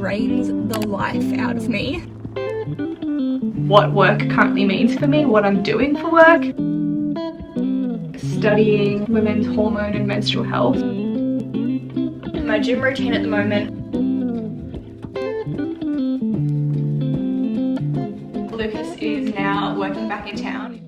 drains the life out of me. What work currently means for me, what I'm doing for work. Studying women's hormone and menstrual health. My gym routine at the moment. Lucas is now working back in town.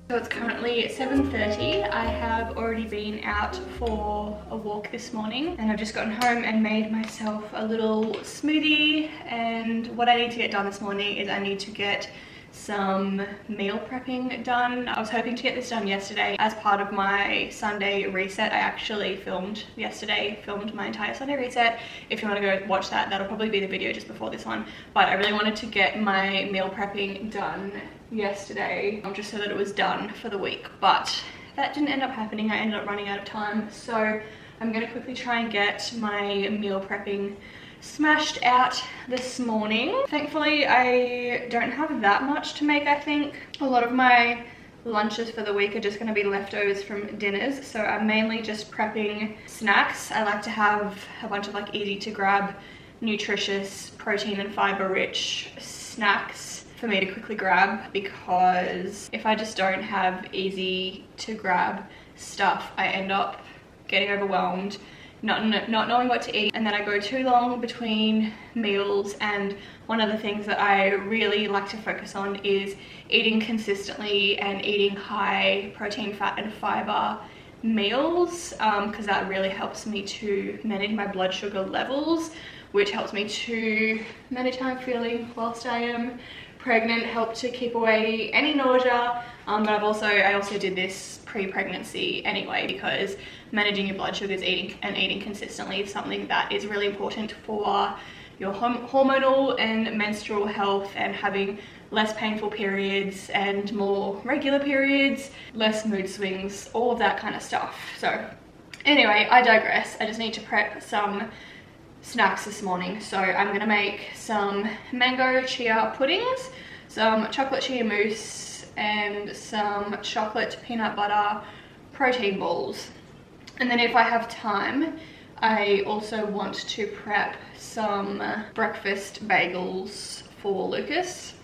So it's currently 7:30. I have already been out for a walk this morning and I've just gotten home and made myself a little smoothie, and what I need to get done this morning is I need to get some meal prepping done. I was hoping to get this done yesterday as part of my Sunday reset. I actually filmed my entire Sunday reset. If you want to go watch that, that'll probably be the video just before this one. But I really wanted to get my meal prepping done yesterday, just so that it was done for the week, but that didn't end up happening. I ended up running out of time, so I'm gonna quickly try and get my meal prepping smashed out this morning. Thankfully, I don't have that much to make. I think a lot of my lunches for the week are just going to be leftovers from dinners, so I'm mainly just prepping snacks. I like to have a bunch of like easy to grab, nutritious, protein and fiber rich snacks for me to quickly grab, because if I just don't have easy to grab stuff, I end up getting overwhelmed, not knowing what to eat, and then I go too long between meals. And one of the things that I really like to focus on is eating consistently and eating high protein, fat and fiber meals, because that really helps me to manage my blood sugar levels, which helps me to manage how I'm feeling whilst I am pregnant, help to keep away any nausea. But I also did this pre-pregnancy anyway, because managing your blood sugars, eating consistently is something that is really important for your hormonal and menstrual health, and having less painful periods and more regular periods, less mood swings, all of that kind of stuff. So anyway, I digress. I just need to prep some snacks this morning. So I'm gonna make some mango chia puddings, some chocolate chia mousse, and some chocolate peanut butter protein balls. And then if I have time, I also want to prep some breakfast bagels for Lucas.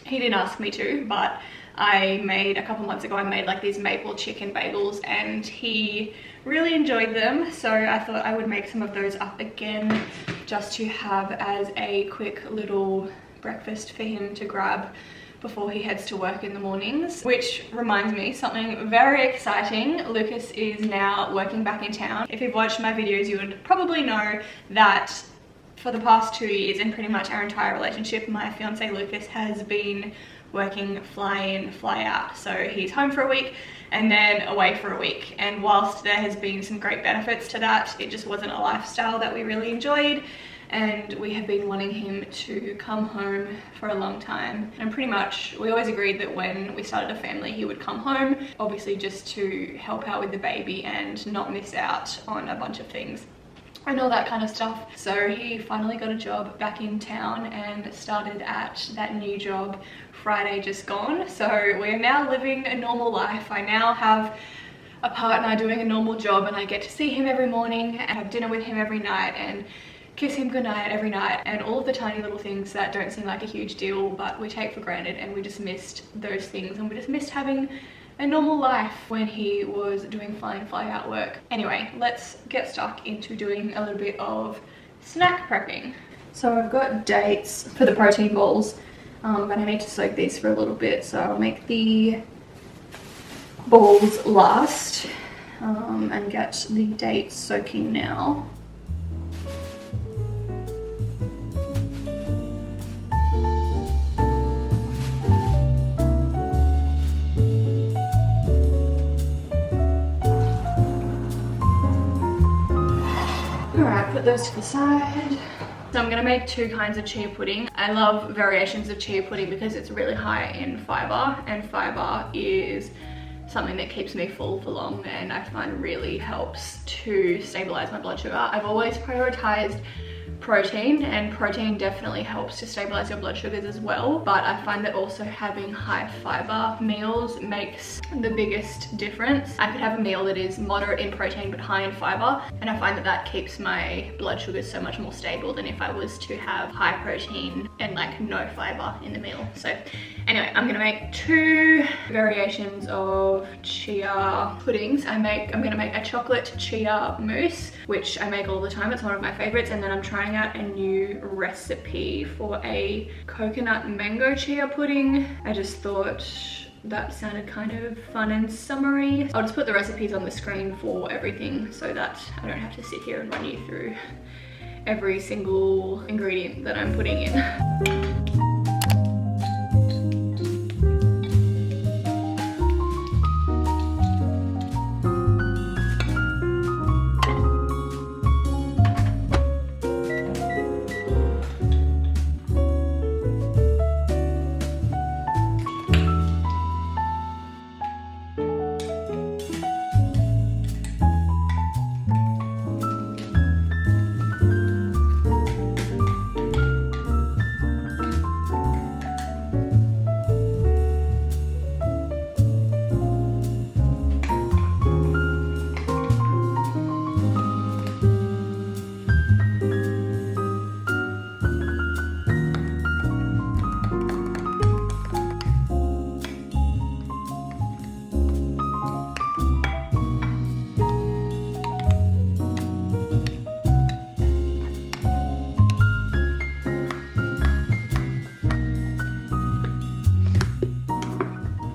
He didn't ask me to, but a couple months ago, I made like these maple chicken bagels and he really enjoyed them. So I thought I would make some of those up again, just to have as a quick little breakfast for him to grab before he heads to work in the mornings. Which reminds me, something very exciting. Lucas is now working back in town. If you've watched my videos, you would probably know that for the past 2 years, and pretty much our entire relationship, my fiance Lucas has been working fly in, fly out. So he's home for a week and then away for a week. And whilst there has been some great benefits to that, it just wasn't a lifestyle that we really enjoyed. And we have been wanting him to come home for a long time. And pretty much we always agreed that when we started a family, he would come home, obviously just to help out with the baby and not miss out on a bunch of things and all that kind of stuff. So he finally got a job back in town and started at that new job Friday just gone. So we're now living a normal life. I now have a partner doing a normal job, and I get to see him every morning and have dinner with him every night and kiss him goodnight every night, and all of the tiny little things that don't seem like a huge deal but we take for granted. And we just missed those things, and we just missed having a normal life when he was doing fly in, fly out work. Anyway, let's get stuck into doing a little bit of snack prepping. So I've got dates for the protein balls, but I need to soak these for a little bit, so I'll make the balls last and get the dates soaking now. put those to the side. So I'm gonna make 2 kinds of chia pudding. I love variations of chia pudding because it's really high in fiber, and fiber is something that keeps me full for long and I find really helps to stabilize my blood sugar. I've always prioritized protein, and protein definitely helps to stabilize your blood sugars as well, but I find that also having high fiber meals makes the biggest difference. I could have a meal that is moderate in protein but high in fiber, and I find that that keeps my blood sugars so much more stable than if I was to have high protein and like no fiber in the meal. So anyway, I'm gonna make 2 variations of chia puddings. I'm gonna make a chocolate chia mousse, which I make all the time. It's one of my favorites. And then I'm trying out a new recipe for a coconut mango chia pudding. I just thought that sounded kind of fun and summery. I'll just put the recipes on the screen for everything so that I don't have to sit here and run you through every single ingredient that I'm putting in.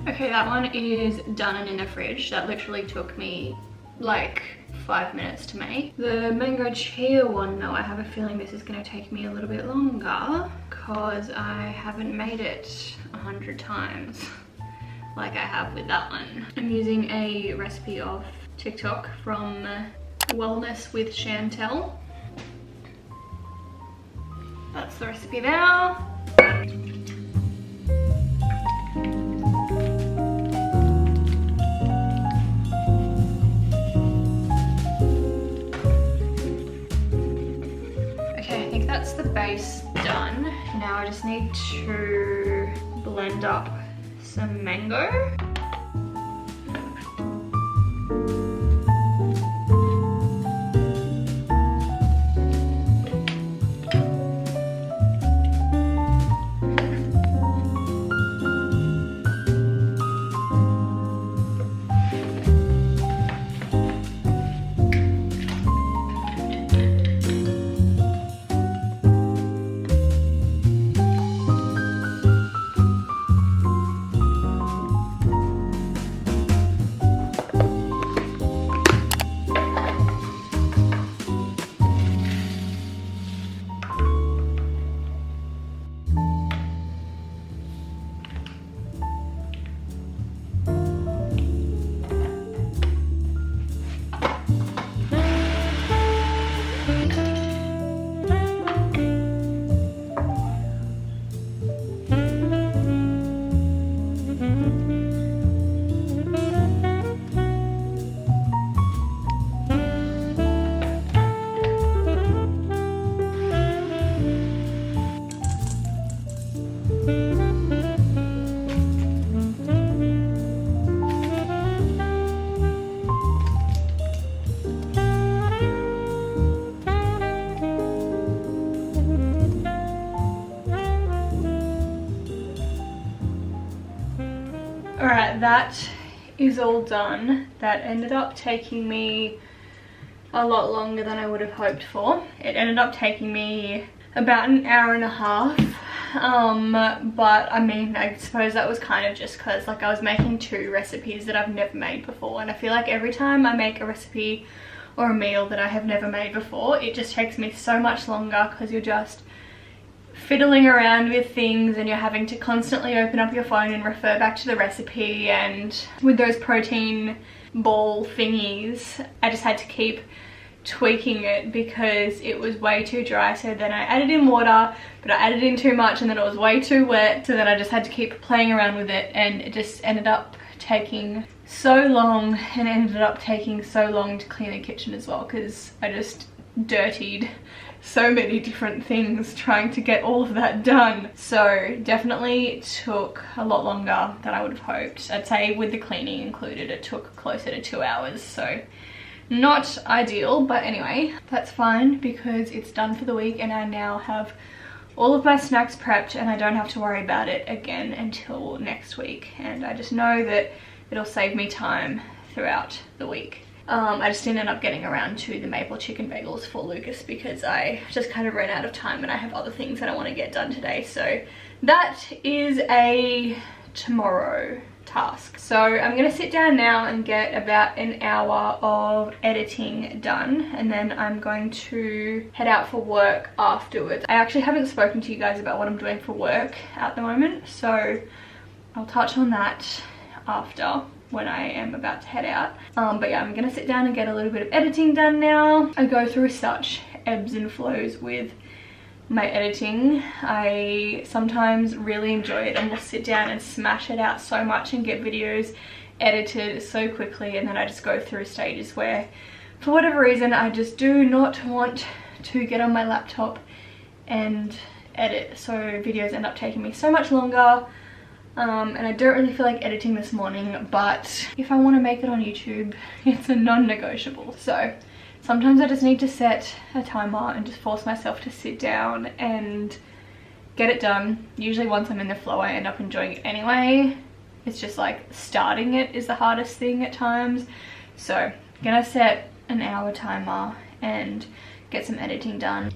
Okay, that one is done and in the fridge. That literally took me like 5 minutes to make. The mango chia one though, I have a feeling this is going to take me a little bit longer because I haven't made it 100 times like I have with that one. I'm using a recipe off TikTok from Wellness with Chantel. That's the recipe there. That's the base done. Now I just need to blend up some mango. Alright, that is all done. That ended up taking me a lot longer than I would have hoped for. It ended up taking me about an hour and a half. But I mean, I suppose that was kind of just because like I was making 2 recipes that I've never made before, and I feel like every time I make a recipe or a meal that I have never made before, it just takes me so much longer because you're just fiddling around with things and you're having to constantly open up your phone and refer back to the recipe. And with those protein ball thingies, I just had to keep tweaking it because it was way too dry. So then I added in water, but I added in too much and then it was way too wet. So then I just had to keep playing around with it, and it just ended up taking so long, and ended up taking so long to clean the kitchen as well, because I just dirtied so many different things trying to get all of that done. So definitely took a lot longer than I would have hoped. I'd say with the cleaning included, it took closer to 2 hours. So not ideal, but anyway, that's fine because it's done for the week, and I now have all of my snacks prepped and I don't have to worry about it again until next week. And I just know that it'll save me time throughout the week. I just didn't end up getting around to the maple chicken bagels for Lucas because I just kind of ran out of time and I have other things that I want to get done today. So that is a tomorrow task. So I'm going to sit down now and get about an hour of editing done, and then I'm going to head out for work afterwards. I actually haven't spoken to you guys about what I'm doing for work at the moment, so I'll touch on that after, when I am about to head out. But yeah, I'm gonna sit down and get a little bit of editing done now. I go through such ebbs and flows with my editing. I sometimes really enjoy it and will sit down and smash it out so much and get videos edited so quickly, and then I just go through stages where for whatever reason I just do not want to get on my laptop and edit, so videos end up taking me so much longer. And I don't really feel like editing this morning, but if I want to make it on YouTube, it's a non-negotiable. So sometimes I just need to set a timer and just force myself to sit down and get it done. Usually once I'm in the flow, I end up enjoying it anyway. It's just like starting it is the hardest thing at times. So I'm gonna set an hour timer and get some editing done.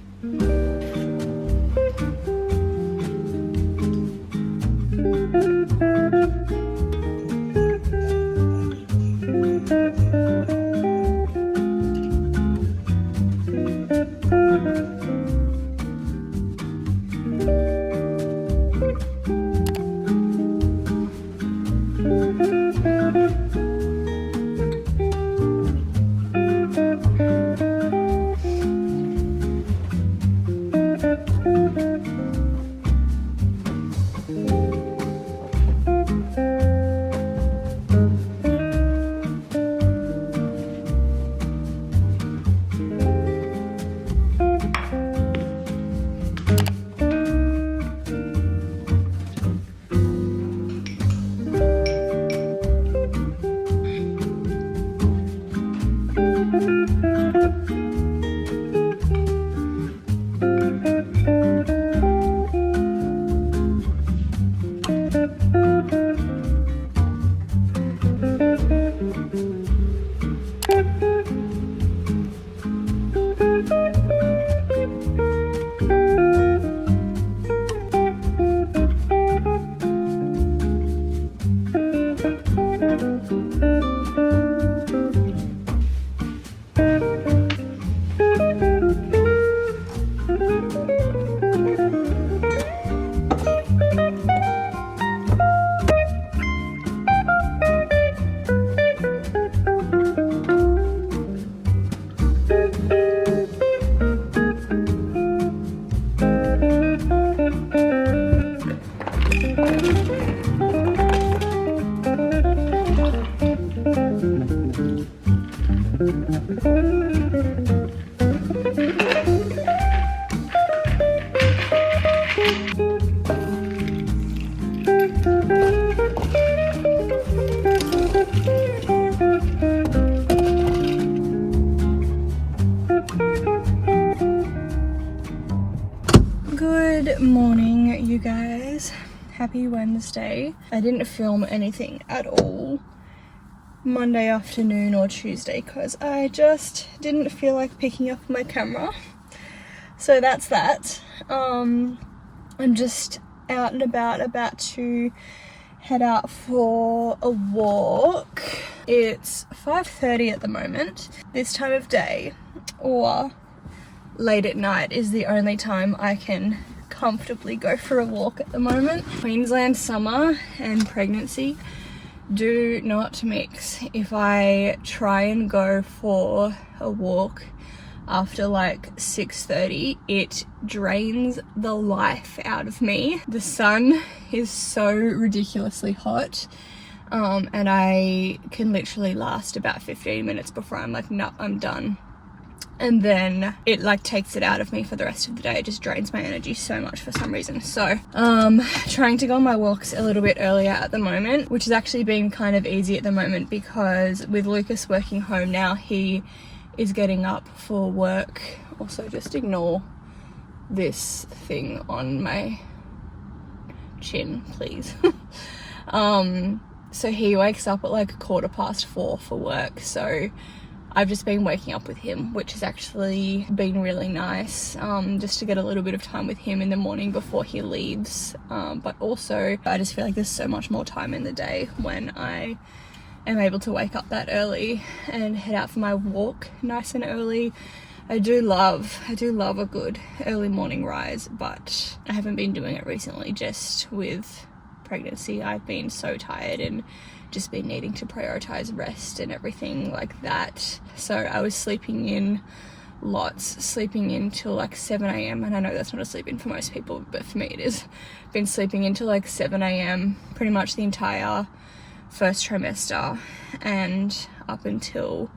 Good morning, you guys. Happy Wednesday. I didn't film anything at all Monday afternoon or Tuesday because I just didn't feel like picking up my camera. So that's that. I'm just out and about to head out for a walk. It's 5:30 at the moment. This time of day or late at night is the only time I can comfortably go for a walk at the moment. Queensland summer and pregnancy do not mix. If I try and go for a walk after like 6:30, it drains the life out of me. The sun is so ridiculously hot, and I can literally last about 15 minutes before I'm like, nope, I'm done. And then it like takes it out of me for the rest of the day. It just drains my energy so much for some reason. So trying to go on my walks a little bit earlier at the moment, which has actually been kind of easy at the moment, because with Lucas working home now, he is getting up for work. Also, just ignore this thing on my chin, please. So he wakes up at like 4:15 for work, so I've just been waking up with him, which has actually been really nice, just to get a little bit of time with him in the morning before he leaves. But also, I just feel like there's so much more time in the day when I am able to wake up that early and head out for my walk nice and early. I do love a good early morning rise, but I haven't been doing it recently just with pregnancy. I've been so tired and just been needing to prioritize rest and everything like that. So I was sleeping in lots, sleeping in till like 7 a.m. and I know that's not a sleep in for most people, but for me it is. Been sleeping until like 7 a.m. pretty much the entire first trimester, and up until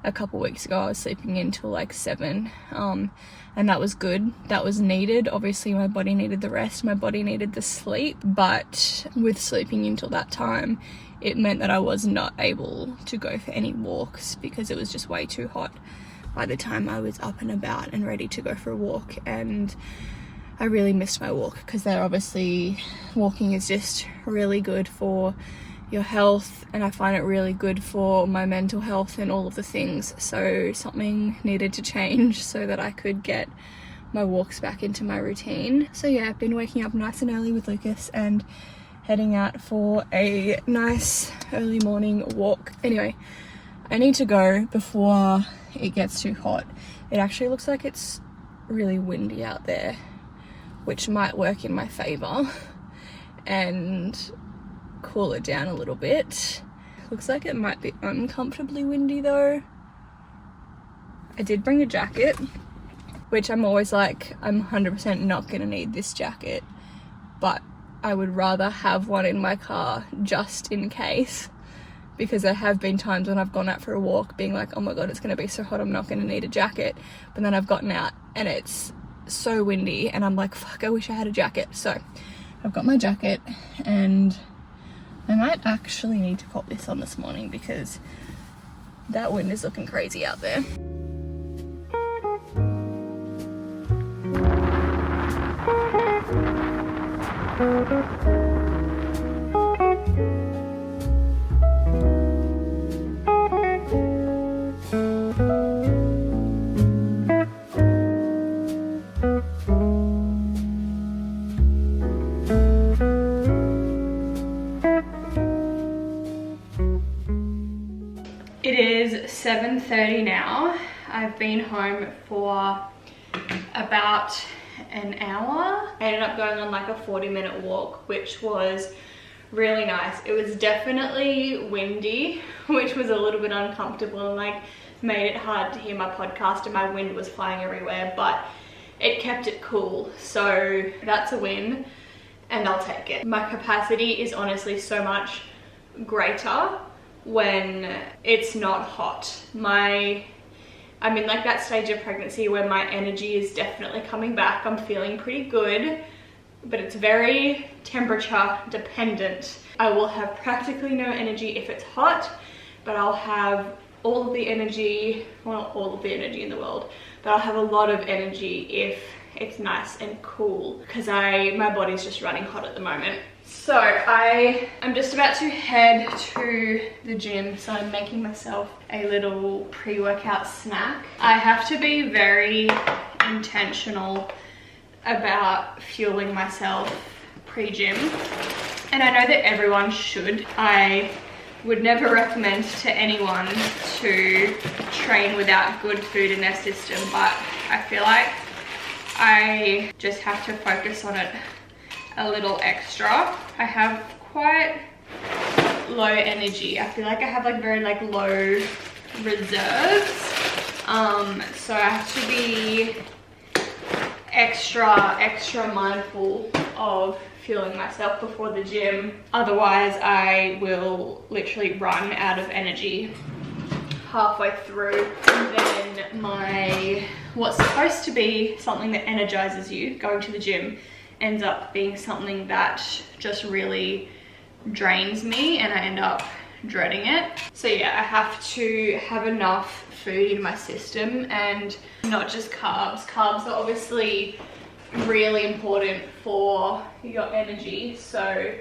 a couple weeks ago I was sleeping in till like 7, and that was good. That was needed. Obviously my body needed the rest, my body needed the sleep, but with sleeping until that time, it meant that I was not able to go for any walks because it was just way too hot by the time I was up and about and ready to go for a walk. And I really missed my walk, because they're obviously, walking is just really good for your health, and I find it really good for my mental health and all of the things. So something needed to change so that I could get my walks back into my routine. So yeah, I've been waking up nice and early with Lucas and heading out for a nice early morning walk. Anyway, I need to go before it gets too hot. It actually looks like it's really windy out there, which might work in my favor and cool it down a little bit. Looks like it might be uncomfortably windy though. I did bring a jacket, which I'm always like, I'm 100% not gonna need this jacket, but I would rather have one in my car just in case, because there have been times when I've gone out for a walk being like, oh my god, it's gonna be so hot, I'm not gonna need a jacket, but then I've gotten out and it's so windy and I'm like, fuck, I wish I had a jacket. So I've got my jacket, and I might actually need to pop this on this morning because that wind is looking crazy out there. It is 7:30 now. I've been home for about an hour. I ended up going on like a 40-minute walk, which was really nice. It was definitely windy, which was a little bit uncomfortable and like made it hard to hear my podcast, and my wind was flying everywhere, but it kept it cool. So that's a win and I'll take it. My capacity is honestly so much greater when it's not hot. I'm in like that stage of pregnancy where my energy is definitely coming back. I'm feeling pretty good, but it's very temperature dependent. I will have practically no energy if it's hot, but I'll have all of the energy, well, not all of the energy in the world, but I'll have a lot of energy if it's nice and cool, because my body's just running hot at the moment. So I'm just about to head to the gym, so I'm making myself a little pre-workout snack. I have to be very intentional about fueling myself pre-gym, and I know that everyone should. I would never recommend to anyone to train without good food in their system, but I feel like I just have to focus on it a little extra. I have quite low energy. I feel like I have like very like low reserves, So I have to be extra mindful of fueling myself before the gym. Otherwise I will literally run out of energy halfway through, and then what's supposed to be something that energizes you, going to the gym, ends up being something that just really drains me and I end up dreading it. So yeah, I have to have enough food in my system, and not just carbs. Carbs are obviously really important for your energy, so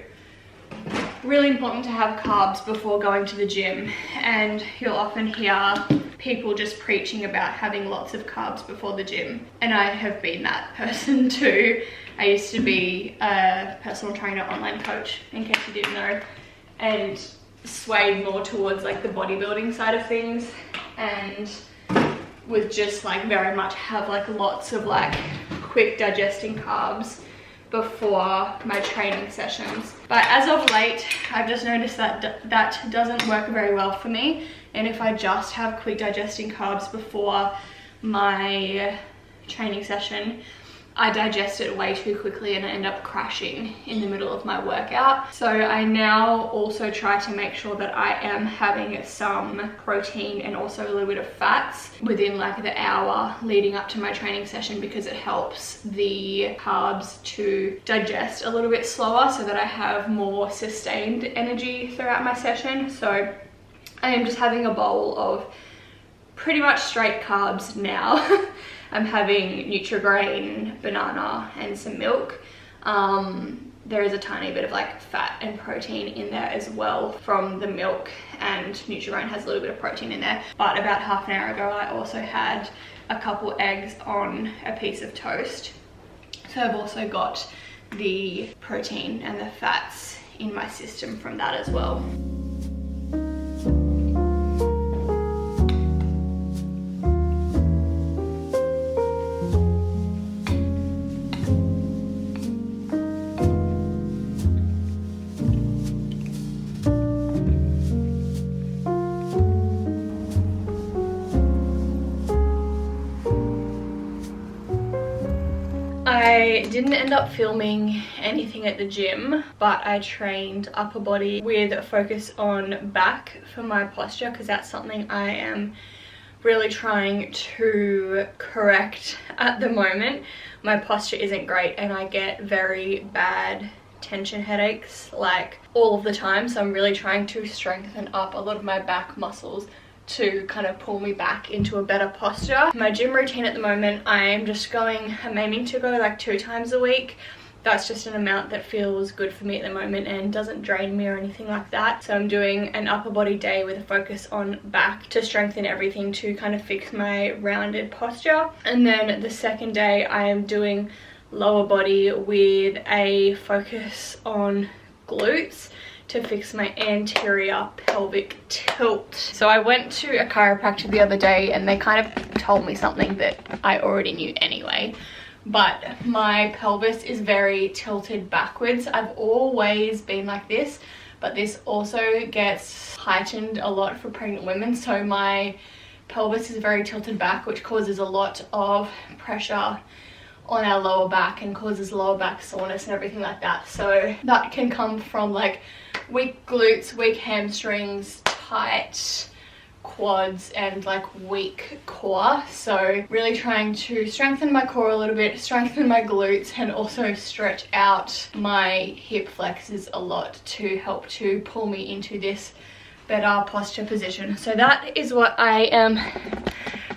really important to have carbs before going to the gym. And you'll often hear people just preaching about having lots of carbs before the gym, and I have been that person too. I used to be a personal trainer, online coach, in case you didn't know, and swayed more towards like the bodybuilding side of things, and would just like very much have like lots of like quick digesting carbs before my training sessions. But as of late, I've just noticed that that doesn't work very well for me, and if I just have quick digesting carbs before my training session, I digest it way too quickly and I end up crashing in the middle of my workout. So I now also try to make sure that I am having some protein and also a little bit of fats within like the hour leading up to my training session, because it helps the carbs to digest a little bit slower so that I have more sustained energy throughout my session. So I am just having a bowl of pretty much straight carbs now. I'm having Nutri-Grain, banana, and some milk. There is a tiny bit of like fat and protein in there as well from the milk, and Nutri-Grain has a little bit of protein in there. But about half an hour ago, I also had a couple eggs on a piece of toast. So I've also got the protein and the fats in my system from that as well. I didn't end up filming anything at the gym, but I trained upper body with a focus on back for my posture, because that's something I am really trying to correct at the moment. My posture isn't great and I get very bad tension headaches like all of the time, so I'm really trying to strengthen up a lot of my back muscles to kind of pull me back into a better posture. My gym routine at the moment, I'm aiming to go like 2 times a week. That's just an amount that feels good for me at the moment and doesn't drain me or anything like that. So I'm doing an upper body day with a focus on back to strengthen everything to kind of fix my rounded posture. And then the second day I am doing lower body with a focus on glutes to fix my anterior pelvic tilt. So I went to a chiropractor the other day and they kind of told me something that I already knew anyway, but my pelvis is very tilted backwards. I've always been like this, but this also gets heightened a lot for pregnant women. So my pelvis is very tilted back, which causes a lot of pressure on our lower back and causes lower back soreness and everything like that. So that can come from like weak glutes, weak hamstrings, tight quads, and like weak core. So really trying to strengthen my core a little bit, strengthen my glutes, and also stretch out my hip flexors a lot to help to pull me into this better posture position. So that is what I am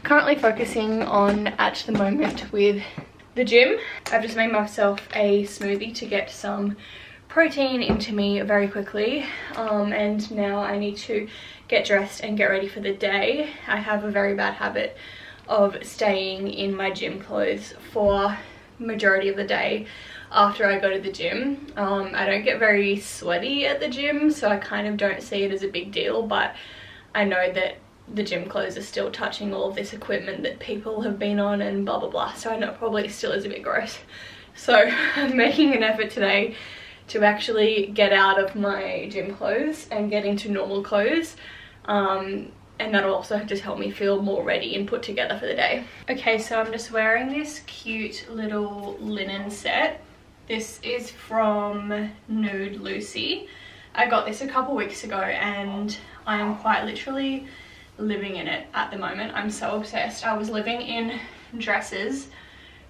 currently focusing on at the moment with the gym. I've just made myself a smoothie to get some protein into me very quickly, and now I need to get dressed and get ready for the day. I have a very bad habit of staying in my gym clothes for majority of the day after I go to the gym. I don't get very sweaty at the gym, so I kind of don't see it as a big deal, but I know that the gym clothes are still touching all of this equipment that people have been on and blah blah blah, so I know it probably still is a bit gross. So I'm making an effort today to actually get out of my gym clothes and get into normal clothes. and that'll also just help me feel more ready and put together for the day. Okay, so I'm just wearing this cute little linen set. This is from Nude Lucy. I got this a couple weeks ago and I am quite literally living in it at the moment. I'm so obsessed. I was living in dresses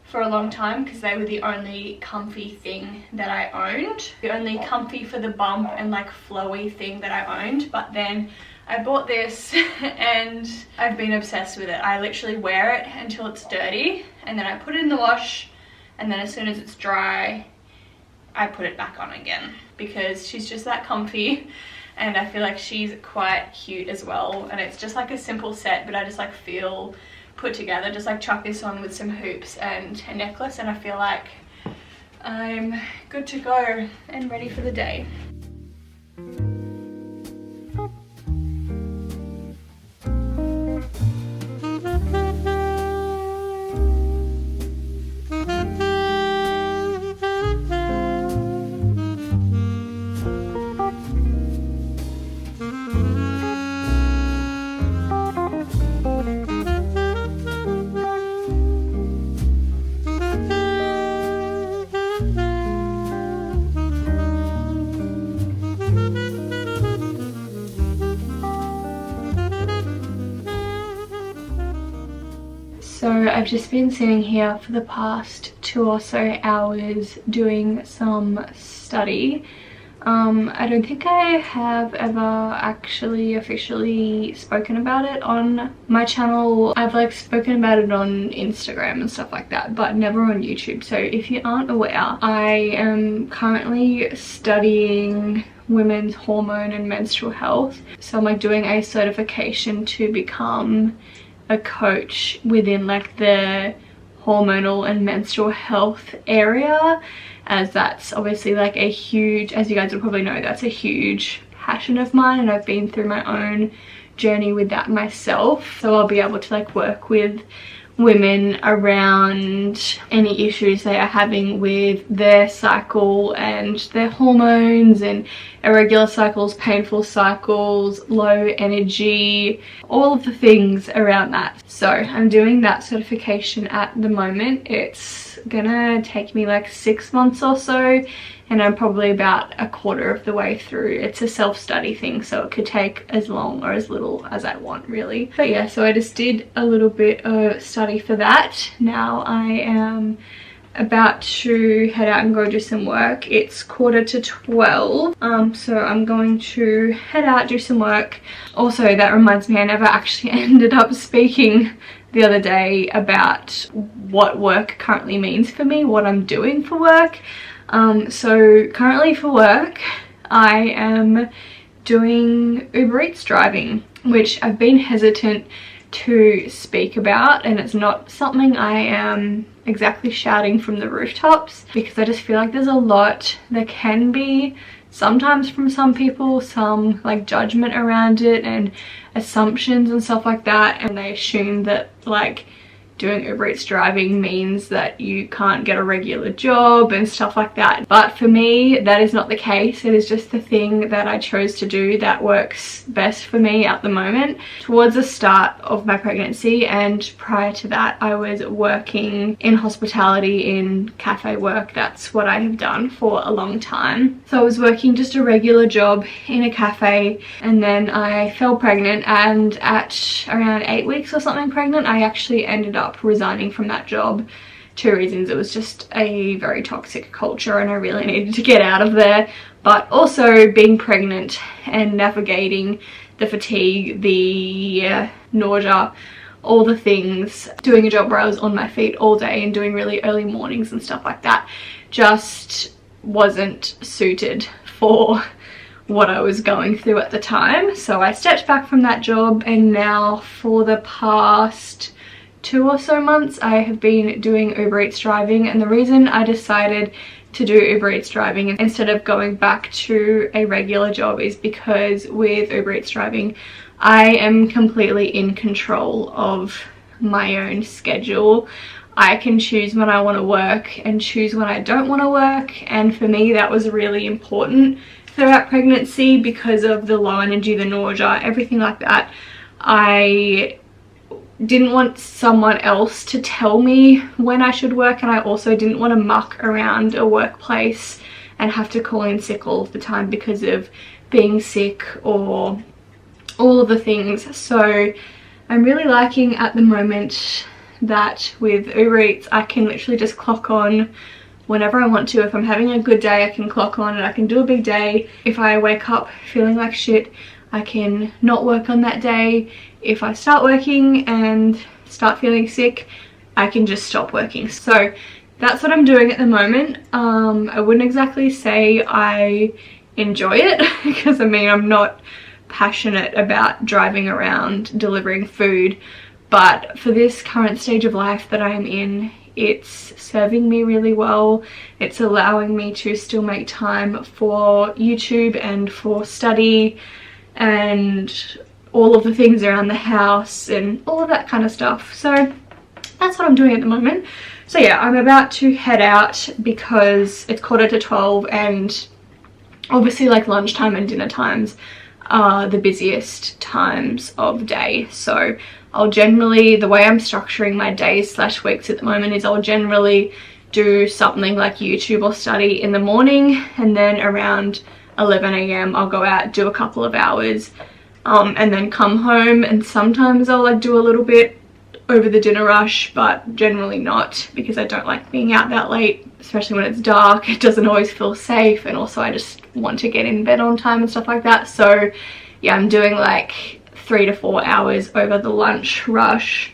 for a long time because they were the only comfy thing that I owned. The only comfy for the bump and like flowy thing that I owned. But then I bought this and I've been obsessed with it. I literally wear it until it's dirty and then I put it in the wash, and then as soon as it's dry I put it back on again because she's just that comfy. And I feel like she's quite cute as well, and it's just like a simple set, but I just like feel put together. Just like chuck this on with some hoops and a necklace and I feel like I'm good to go and ready for the day. So I've just been sitting here for the past 2 or so hours doing some study. I don't think I have ever actually officially spoken about it on my channel. I've like spoken about it on Instagram and stuff like that, but never on YouTube. So if you aren't aware, I am currently studying women's hormone and menstrual health. So I'm like doing a certification to become a coach within like the hormonal and menstrual health area, as that's obviously like a huge, as you guys will probably know, that's a huge passion of mine, and I've been through my own journey with that myself. So I'll be able to like work with women around any issues they are having with their cycle and their hormones and irregular cycles, painful cycles, low energy, all of the things around that. So I'm doing that certification at the moment. It's gonna take me like 6 months or so, and I'm probably about a quarter of the way through. It's a self-study thing, so it could take as long or as little as I want, really. But yeah, so I just did a little bit of study for that. Now I am about to head out and go do some work. It's 11:45, so I'm going to head out, do some work. Also, that reminds me, I never actually ended up speaking the other day about what work currently means for me, what I'm doing for work. So currently for work I am doing Uber Eats driving, which I've been hesitant to speak about, and it's not something I am exactly shouting from the rooftops, because I just feel like there's a lot that can be sometimes from some people, some like judgment around it and assumptions and stuff like that, and they assume that like doing Uber Eats driving means that you can't get a regular job and stuff like that. But for me, that is not the case. It is just the thing that I chose to do that works best for me at the moment. Towards the start of my pregnancy and prior to that, I was working in hospitality, in cafe work. That's what I have done for a long time. So I was working just a regular job in a cafe, and then I fell pregnant, and at around 8 weeks or something pregnant, I actually ended up resigning from that job. 2 reasons. It was just a very toxic culture and I really needed to get out of there, but also being pregnant and navigating the fatigue, the nausea, all the things, doing a job where I was on my feet all day and doing really early mornings and stuff like that just wasn't suited for what I was going through at the time. So I stepped back from that job, and now for the past 2 or so months I have been doing Uber Eats driving. And the reason I decided to do Uber Eats driving instead of going back to a regular job is because with Uber Eats driving I am completely in control of my own schedule. I can choose when I want to work and choose when I don't want to work, and for me that was really important throughout pregnancy because of the low energy, the nausea, everything like that. I didn't want someone else to tell me when I should work, and I also didn't want to muck around a workplace and have to call in sick all of the time because of being sick or all of the things. So I'm really liking at the moment that with Uber Eats I can literally just clock on whenever I want to. If I'm having a good day, I can clock on and I can do a big day. If I wake up feeling like shit, I can not work on that day. If I start working and start feeling sick, I can just stop working. So that's what I'm doing at the moment. I wouldn't exactly say I enjoy it because I mean, I'm not passionate about driving around delivering food, but for this current stage of life that I am in, it's serving me really well. It's allowing me to still make time for YouTube and for study and all of the things around the house and all of that kind of stuff. So that's what I'm doing at the moment. So yeah, I'm about to head out because it's 11:45 and obviously like lunchtime and dinner times are the busiest times of day. So I'll generally, the way I'm structuring my days / weeks at the moment is I'll generally do something like YouTube or study in the morning, and then around 11 AM I'll go out, do a couple of hours, and then come home, and sometimes I'll like do a little bit over the dinner rush, but generally not, because I don't like being out that late, especially when it's dark. It doesn't always feel safe, and also I just want to get in bed on time and stuff like that. So yeah, I'm doing like 3 to 4 hours over the lunch rush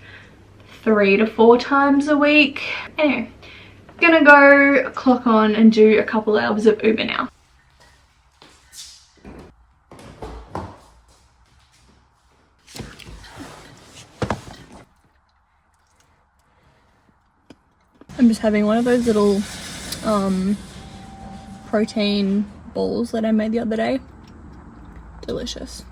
3 to 4 times a week. Anyway, gonna go clock on and do a couple hours of Uber now. I'm just having one of those little protein balls that I made the other day. Delicious.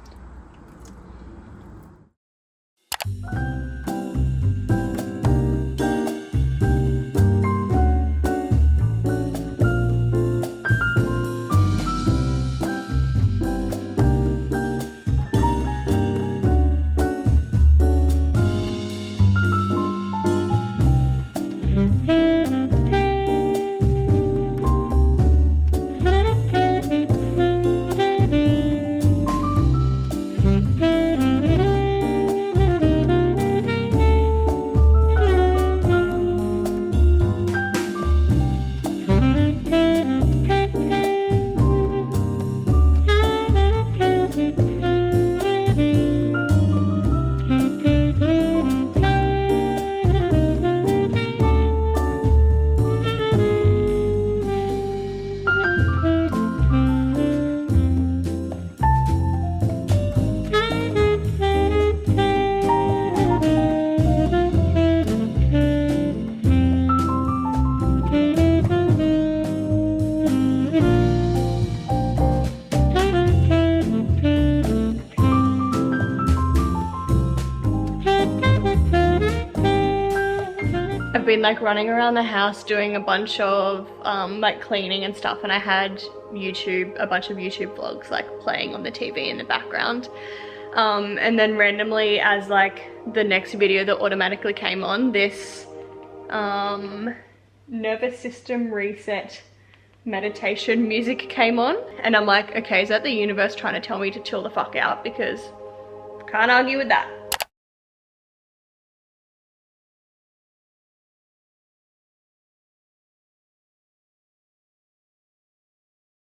Been like running around the house doing a bunch of like cleaning and stuff, and I had a bunch of YouTube vlogs like playing on the TV in the background, and then randomly, as like the next video that automatically came on, this nervous system reset meditation music came on, and I'm like, okay, is that the universe trying to tell me to chill the fuck out? Because can't argue with that.